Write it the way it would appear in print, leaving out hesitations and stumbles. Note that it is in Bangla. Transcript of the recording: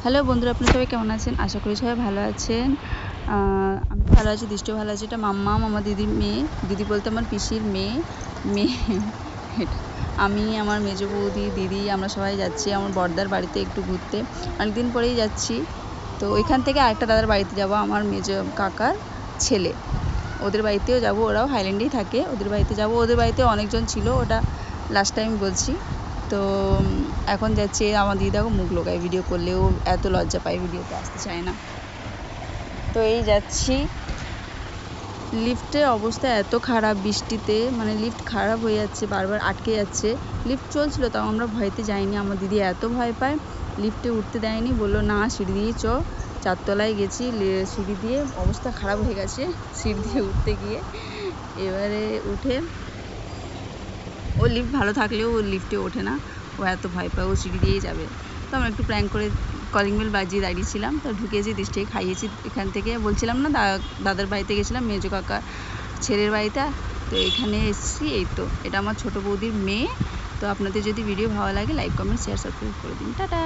হ্যালো বন্ধুরা, আপনারা সবাই কেমন আছেন? আশা করি সবাই ভালো আছেন। আমি ভালো আছি, দৃষ্টিও ভালো আছে। এটা মাম্মাম, আমার দিদির মেয়ে। দিদি বলতে আমার পিসির মেয়ে। এটা আমি, আমার মেজো বৌদি, দিদি, আমরা সবাই যাচ্ছি আমার বড়দার বাড়িতে একটু ঘুরতে। অনেকদিন পরেই যাচ্ছি। তো এখান থেকে আরেকটা দাদার বাড়িতে যাব, আমার মেজো কাকার ছেলে। ওদের বাড়িতেও যাব, ওরাও হাইল্যান্ডেই থাকে। ওদের বাড়িতে যাব, ওদের বাড়িতে অনেকজন ছিল, ওটা লাস্ট টাইম বলছি। তো এখন যাচ্ছে, আমার দিদাকে মুখ লোকায় ভিডিও করলেও এত লজ্জা পায়, ভিডিওতে আসতে চায় না। তো এই যাচ্ছি। লিফটের অবস্থা এত খারাপ বৃষ্টিতে, মানে লিফট খারাপ হয়ে যাচ্ছে, বারবার আটকে যাচ্ছে। লিফট চলছিল, তাও আমরা ভয়তে যাইনি। আমার দিদি এত ভয় পায়, লিফটে উঠতে দেয়নি, বললো না সিঁড়ি দিয়ে চ। 4 তলায় গেছি, সিঁড়ি দিয়ে অবস্থা খারাপ হয়ে গেছে সিঁড়ি দিয়ে উঠতে গিয়ে। এবারে উঠে, ও লিফট ভালো থাকলেও ও লিফটে ওঠে না, ও এত ভয় পায়, ও সিঁড়ি দিয়েই যাবে। তো আমরা একটু প্র্যাঙ্ক করে কলিং বেল বাজিয়ে দাঁড়িয়েছিলাম। তো ঢুকেছি, দৃষ্টিকে খাইয়েছি এখান থেকে। বলছিলাম না দাদার বাড়িতে গেছিলাম, মেজো কাকার ছেলের বাড়িতে। তো এখানে এসেছি। এই তো এটা আমার ছোটো বৌদির মেয়ে। তো আপনাদের যদি ভিডিও ভালো লাগে, লাইক, কমেন্ট, শেয়ার, সাবস্ক্রাইব করে দিন। টাটা।